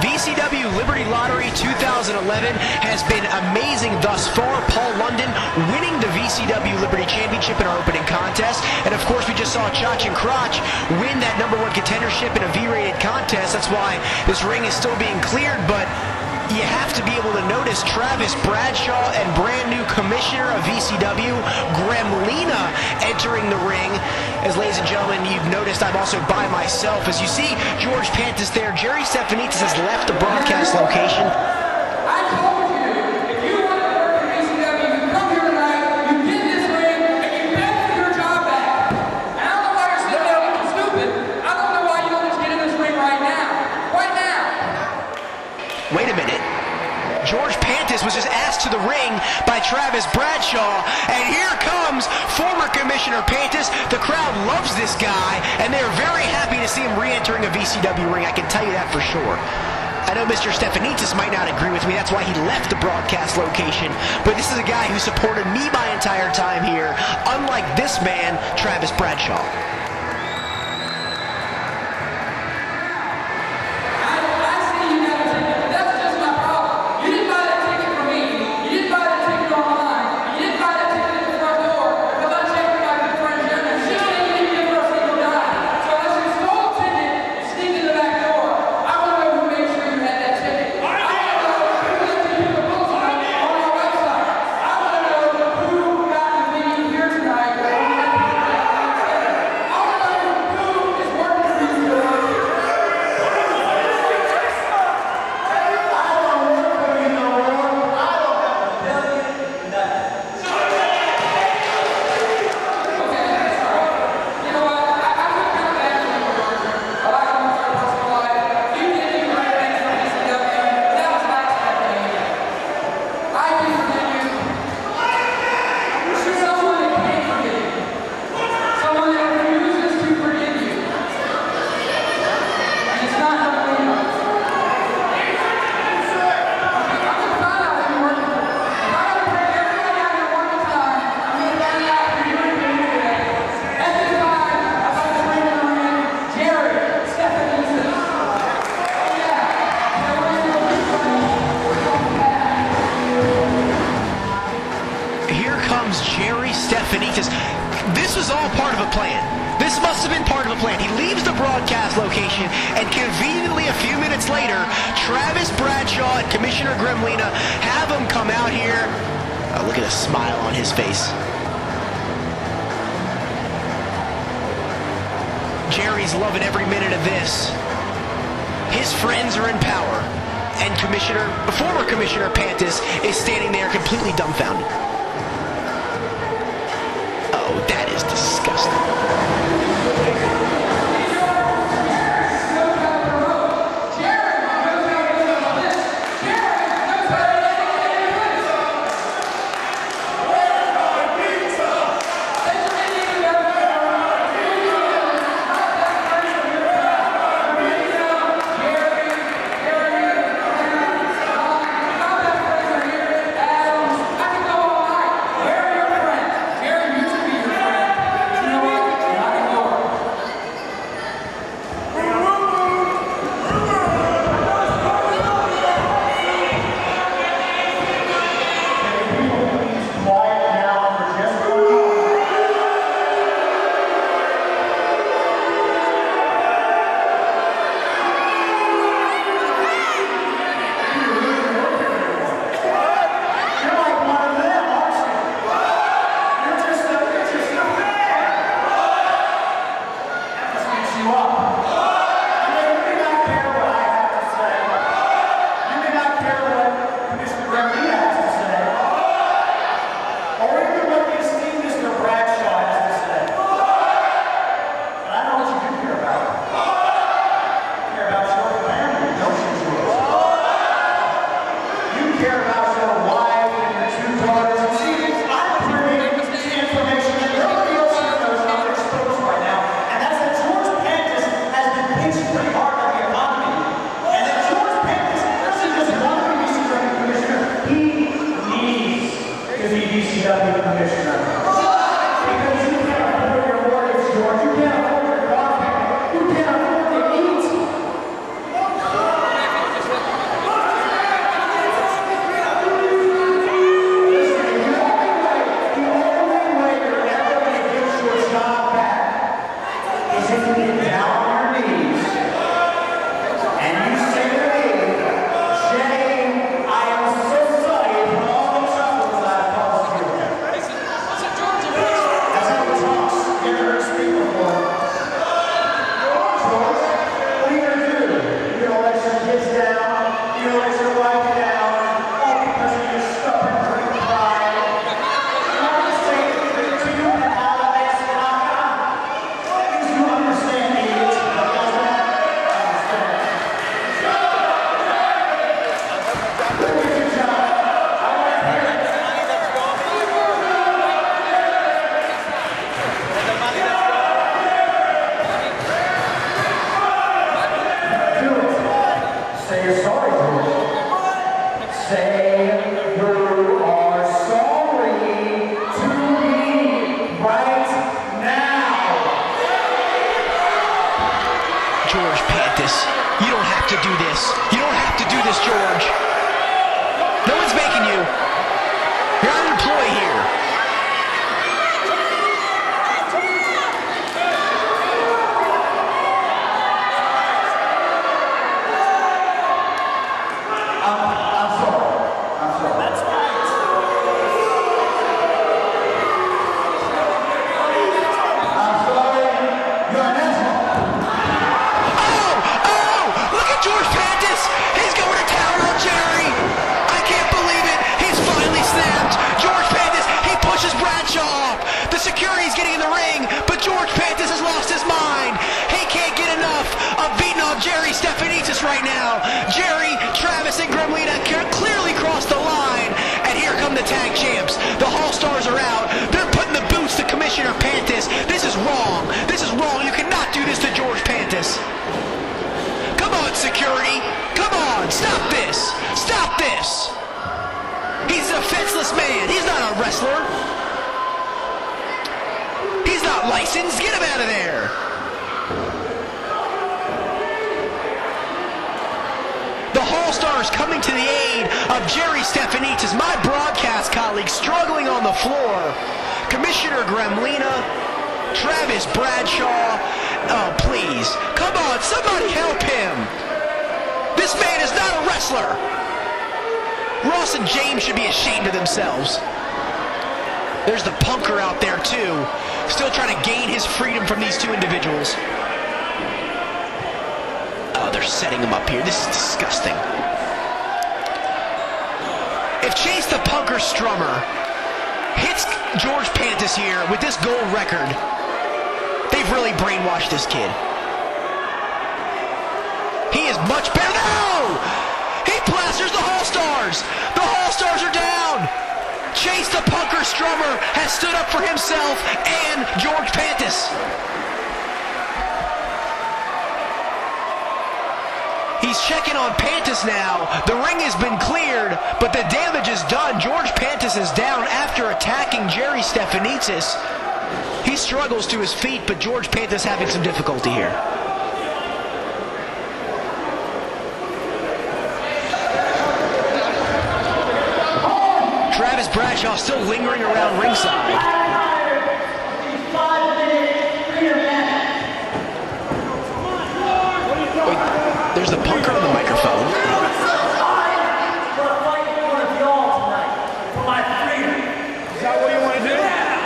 VCW Liberty Lottery 2011 has been amazing thus far. Paul London winning the VCW Liberty Championship in our opening contest. And of course, we just saw Chatch and Crotch win that #1 contendership in a V-rated contest. That's why this ring is still being cleared, but you have to be able to notice Travis Bradshaw and brand new commissioner of VCW, Gremlina, entering the ring. As ladies and gentlemen, you've noticed I'm also by myself. As you see George Pantis there, Jerry Stephanitis has left the broadcast location. I told you, if you want to work in VCW, you come here tonight, you get in this ring, and you beg for your job back. And I don't know why you're sitting there looking stupid. I don't know why you don't just get in this ring right now. Right now. Wait a minute. George Pantis was just asked to the ring by Travis Bradshaw, and here comes former Commissioner Pantis. The crowd loves this guy, and they're very happy to see him re-entering a VCW ring. I can tell you that for sure. I know Mr. Stephanitis might not agree with me. That's why he left the broadcast location. But this is a guy who supported me my entire time here, unlike this man, Travis Bradshaw. This was all part of a plan. This must have been part of a plan. He leaves the broadcast location, and conveniently a few minutes later, Travis Bradshaw and Commissioner Gremlina have him come out here. Oh, look at the smile on his face. Jerry's loving every minute of this. His friends are in power, and former Commissioner Pantis is standing there completely dumbfounded. Oh, that is disgusting. VCW commissioner. Because you can't afford your mortgage, George. You can't afford your coffee. You can't afford to eat. have to do this. You don't have to do this, George. No one's making you. You're not an employee here. Right now, Jerry, Travis, and Gremlina clearly crossed the line, and here come the tag champs. The Hallstars are out. They're putting the boots to Commissioner Pantis. This is wrong. This is wrong. You cannot do this to George Pantis. Come on, security. Come on. Stop this. Stop this. He's a defenseless man. He's not a wrestler. He's not licensed. Get him out of there. The Hallstars coming to the aid of Jerry Stefanidis, my broadcast colleague, struggling on the floor. Commissioner Gremlina, Travis Bradshaw. Oh, please. Come on, somebody help him. This man is not a wrestler. Ross and James should be ashamed of themselves. There's the punker out there, too, still trying to gain his freedom from these two individuals. Oh, they're setting him up here. This is disgusting. If Chase the Punker Strummer hits George Pantis here with this gold record, they've really brainwashed this kid. He is much better. No! He plasters the Hallstars. The Hallstars are down. Chase the Punker Strummer has stood up for himself and George Pantis. He's checking on Pantis now. The ring has been cleared, but the damage is done. George Pantis is down after attacking Jerry Stefanidis. He struggles to his feet, but George Pantis having some difficulty here. Travis Bradshaw still lingering around ringside. There's the punker on the microphone.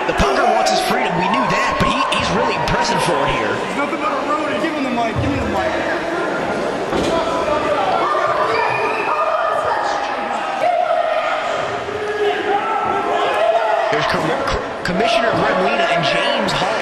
The punker wants his freedom. We knew that, but he's really pressing for it here. There's nothing but a road. Give him the mic. Give me the mic. Here's Commissioner Gremlina and James Hall.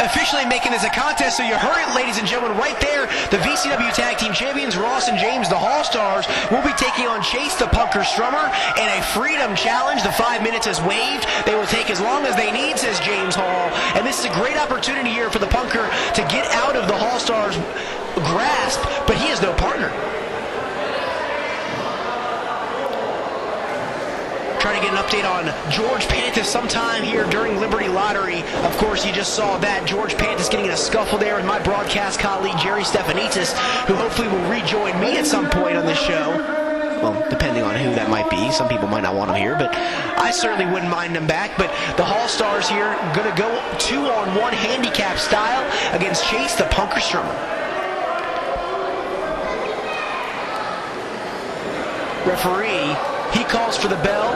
officially making this a contest, so you heard it, ladies and gentlemen, right there. The VCW Tag Team Champions, Ross and James, the Hallstars, will be taking on Chase the Punker Strummer in a Freedom Challenge. The 5 minutes is waived. They will take as long as they need, says James Hall. And this is a great opportunity here for the Punker to get out of the Hallstars' grasp, but he has no partner. Trying to get an update on George Pantis sometime here during Liberty Lottery. Of course, you just saw that. George Pantis getting in a scuffle there with my broadcast colleague, Jerry Stephanitis, who hopefully will rejoin me at some point on this show. Well, depending on who that might be. Some people might not want him here, but I certainly wouldn't mind him back. But the Hallstars here going to go 2-on-1 handicap style against Chase the Punker Strummer. Referee, he calls for the bell.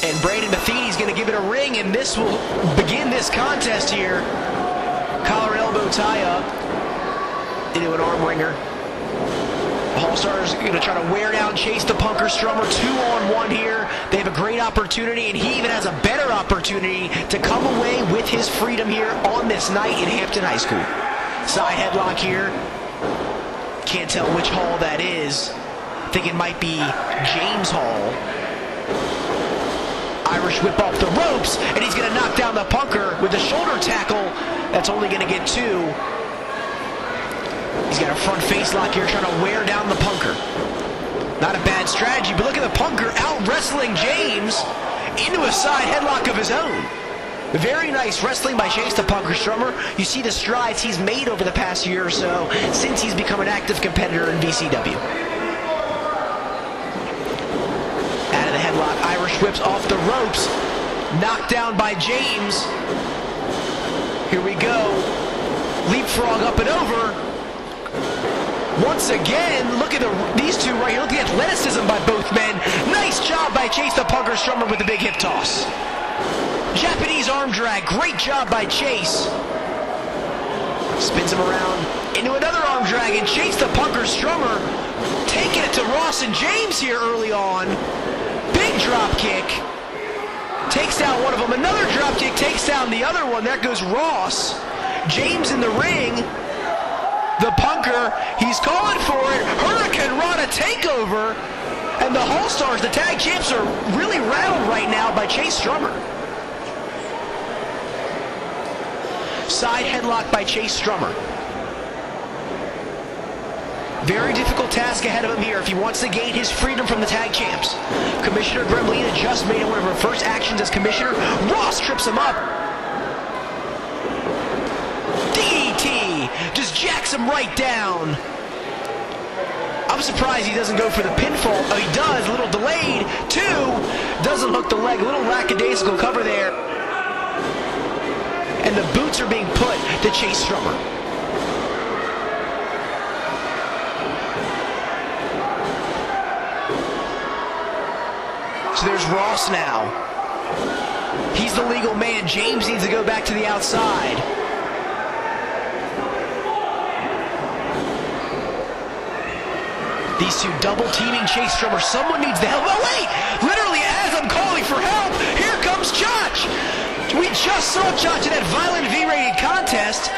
And Brandon Matheny's going to give it a ring, and this will begin this contest here. Collar elbow tie up into an arm wringer. The Hallstars are going to try to wear down Chase the Punker Strummer. 2-on-1 here. They have a great opportunity, and he even has a better opportunity to come away with his freedom here on this night in Hampton High School. Side headlock here. Can't tell which Hall that is. I think it might be James Hall. Irish whip off the ropes, and he's going to knock down the Punker with a shoulder tackle. That's only going to get 2. He's got a front face lock here, trying to wear down the Punker. Not a bad strategy, but look at the Punker out wrestling James into a side headlock of his own. Very nice wrestling by Chase the Punker Strummer. You see the strides he's made over the past year or so since he's become an active competitor in VCW. Out of the headlock, Irish whips off the ropes. Knocked down by James. Here we go. Leapfrog up and over. Once again, look at these two right here. Look at the athleticism by both men. Nice job by Chase the Punker Strummer with the big hip toss. Japanese arm drag. Great job by Chase. Spins him around into another arm drag, and Chase the Punker Strummer taking it to Ross and James here early on. Big drop kick. Takes down one of them. Another drop kick takes down the other one. There goes Ross. James in the ring. The Punker, he's calling for it. Hurricane Rana takeover. And the Hallstars, the tag champs, are really rattled right now by Chase Strummer. Side headlock by Chase Strummer. Very difficult task ahead of him here if he wants to gain his freedom from the tag champs. Commissioner Gremlina just made one of her first actions as commissioner. Ross trips him up. DDT just jacks him right down. I'm surprised he doesn't go for the pinfall. Oh, he does. A little delayed. 2. Doesn't hook the leg. A little lackadaisical cover there. And the boots are being put to Chase Strummer. So there's Ross now. He's the legal man. James needs to go back to the outside. These two double teaming Chase Strummer. Someone needs the help. Oh, wait! Literally, as I'm calling for help, here comes Chatch. We just saw Chatch in that violent V-rated contest.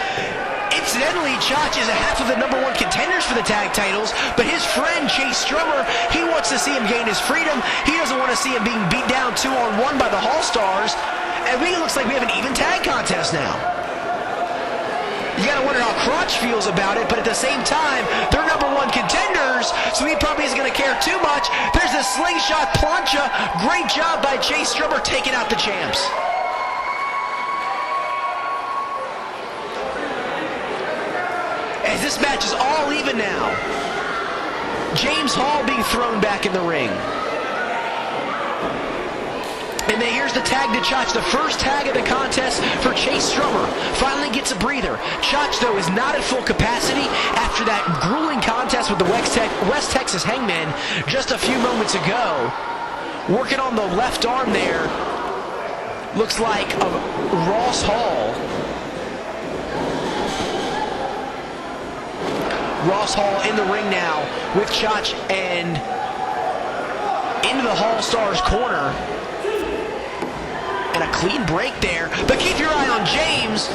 Incidentally, Chatch is a half of the #1 contenders for the tag titles, but his friend Chase Strummer, he wants to see him gain his freedom. He doesn't want to see him being beat down 2-on-1 by the Hallstars. And it looks like we have an even tag contest now. You gotta wonder how Crotch feels about it, but at the same time, they're #1 contenders, so he probably isn't gonna care too much. There's a slingshot plancha. Great job by Chase Strummer taking out the champs. As this match is all even now. James Hall being thrown back in the ring. And then here's the tag to Chatch, the first tag of the contest for Chase Strummer. Finally gets a breather. Chatch, though, is not at full capacity after that grueling contest with the West Texas Hangman just a few moments ago. Working on the left arm there. Looks like a Ross Hall. Ross Hall in the ring now with Chatch and into the Hallstars corner. And a clean break there. But keep your eye on James.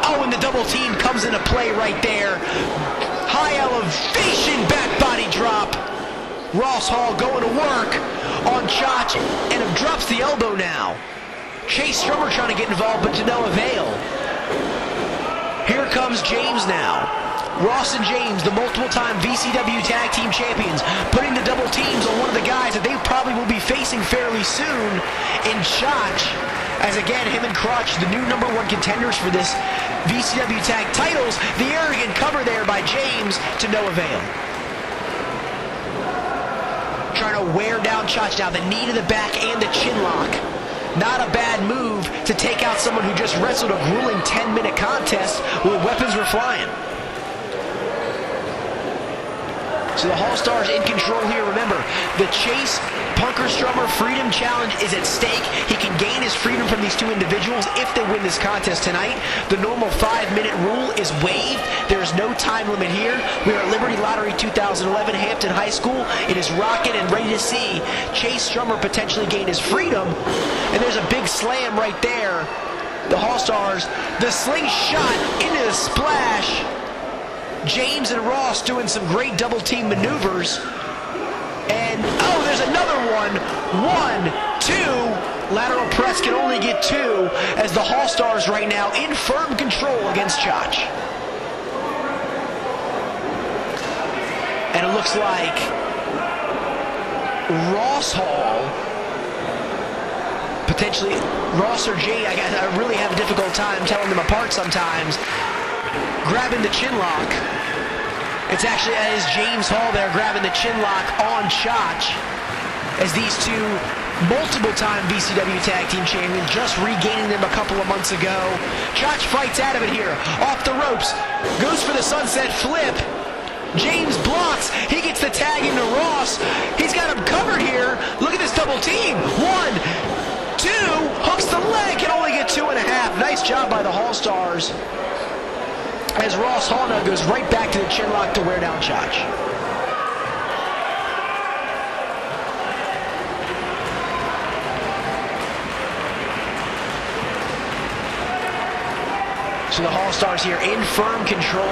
Oh, and the double team comes into play right there. High elevation back body drop. Ross Hall going to work on Chatch and drops the elbow now. Chase Strummer trying to get involved, but to no avail. Here comes James now. Ross and James, the multiple-time VCW Tag Team Champions, putting the double teams on one of the guys that they probably will be facing fairly soon in Chatch. As again, him and Crotch, the new #1 contenders for this VCW Tag titles. The arrogant cover there by James to no avail. Trying to wear down Chatch now, the knee to the back and the chin lock. Not a bad move to take out someone who just wrestled a grueling 10-minute contest where weapons were flying. So the Hallstars in control here. Remember, the Chase Strummer Freedom Challenge is at stake. He can gain his freedom from these two individuals if they win this contest tonight. The normal 5-minute rule is waived. There is no time limit here. We are at Liberty Lottery 2011, Hampton High School. It is rocking and ready to see Chase Strummer potentially gain his freedom. And there's a big slam right there. The Hallstars, the slingshot into the splash. James and Ross doing some great double team maneuvers. And, oh, there's another one. 1, 2. Lateral press can only get 2 as the Hallstars right now in firm control against Chatch. And it looks like Ross Hall, potentially Ross or Jay, I really have a difficult time telling them apart sometimes, grabbing the chin lock. It's actually as James Hall there grabbing the chin lock on Chatch as these two multiple-time VCW Tag Team Champions just regaining them a couple of months ago. Chatch fights out of it here. Off the ropes. Goes for the sunset flip. James blocks. He gets the tag into Ross. He's got him covered here. Look at this double team. 1, 2. Hooks the leg. Can only get 2.5. Nice job by the Hallstars. As Ross Hall now goes right back to the chin lock to wear down Chatch. So the Hallstars here in firm control.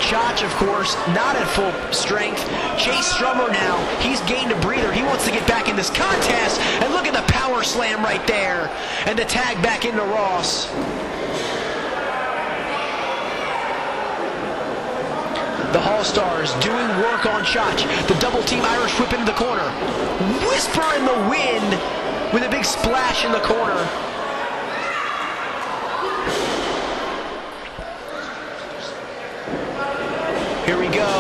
Chatch, of course, not at full strength. Chase Strummer now, he's gained a breather. He wants to get back in this contest. And look at the power slam right there. And the tag back into Ross. The Hallstars doing work on Chatch. The double team Irish whip into the corner. Whisper in the wind with a big splash in the corner. Here we go.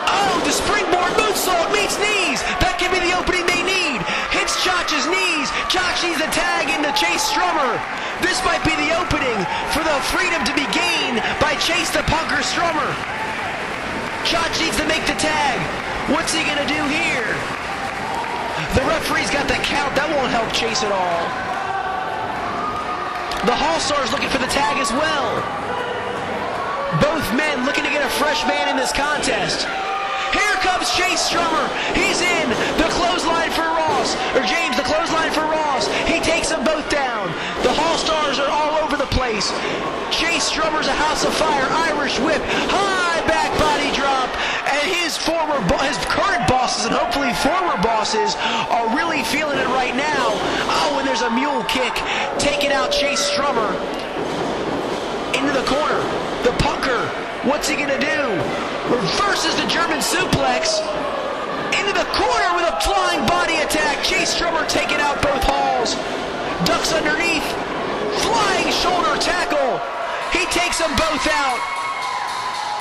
Oh, the springboard moonsault meets knees. That can be the opening they need. Hits Chatch's knees. Chatch needs a tag into Chase Strummer. This might be the opening for the freedom to be gained by Chase the Punker Strummer. Chatch needs to make the tag. What's he gonna do here? The referee's got the count. That won't help Chase at all. The Hallstars looking for the tag as well. Both men looking to get a fresh man in this contest. Here comes Chase Strummer. He's in. The clothesline for Ross. Or James, the clothesline for Ross. He takes them both down. The Hallstars are all over the place. Chase Strummer's a house of fire. Irish whip. High back body drop. And his current bosses and hopefully former bosses are really feeling it right now. Oh, and there's a mule kick. Taking out Chase Strummer. Into the corner. The punker. What's he gonna do? Reverses the German suplex. Into the corner with a flying body attack. Chase Strummer taking out both Halls. Ducks underneath. Flying shoulder tackle. He takes them both out.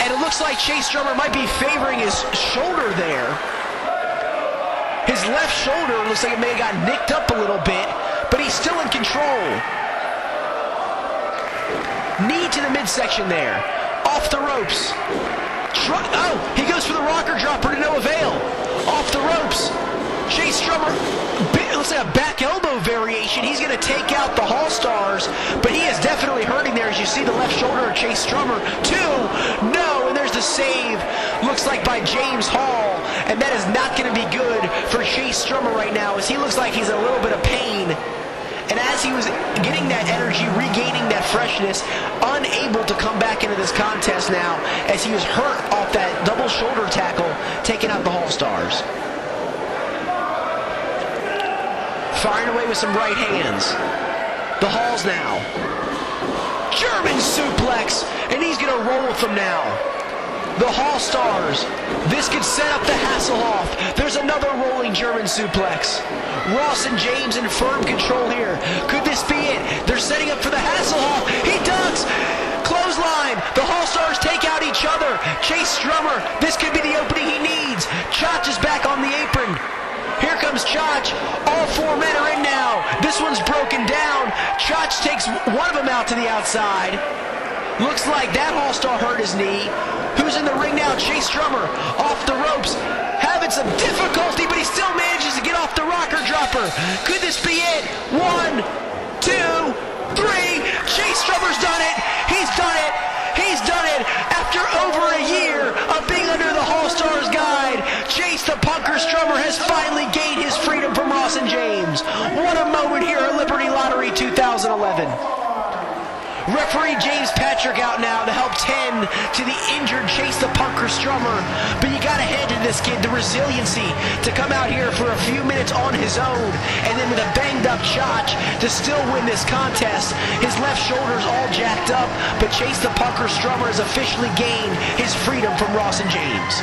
And it looks like Chase Strummer might be favoring his shoulder there. His left shoulder looks like it may have got nicked up a little bit, but he's still in control. Knee to the midsection there. Off the ropes. Oh, he goes for the rocker dropper to no avail. Off the ropes. Chase Strummer, it looks like a back elbow variation. He's going to take out the Hallstars, but he is definitely hurting there as you see the left shoulder of Chase Strummer. 2, no, and there's the save. Looks like by James Hall, and that is not going to be good for Chase Strummer right now as he looks like he's in a little bit of pain And as he was getting that energy, regaining that freshness, unable to come back into this contest now as he was hurt off that double shoulder tackle, taking out the Hallstars. Firing away with some right hands. The Halls now. German suplex, and he's going to roll with them now. The Hallstars. This could set up the Hasselhoff. There's another rolling German suplex. Ross and James in firm control here. Could this be it? They're setting up for the Hasselhoff. He ducks. Clothesline. The Hallstars take out each other. Chase Strummer. This could be the opening he needs. Chatch is back on the apron. Here comes Chatch. All four men are in now. This one's broken down. Chatch takes one of them out to the outside. Looks like that Hallstar hurt his knee. Who's in the ring now? Chase Strummer off the ropes. Having some difficulty, but he still manages to get off the rocker dropper. Could this be it? 1, 2, 3. Chase Strummer's done it. He's done it. He's done it. After over a year of being under the Hallstars guide, Chase the Punker Strummer has finally gained his freedom from Ross and James. What a moment here at Liberty Lottery 2011. Referee James Patrick out now to help tend to the injured Chase the Punker Strummer. But you got to hand to this kid the resiliency to come out here for a few minutes on his own, and then with a banged up Chatch to still win this contest. His left shoulder's all jacked up, but Chase the Punker Strummer has officially gained his freedom from Ross and James.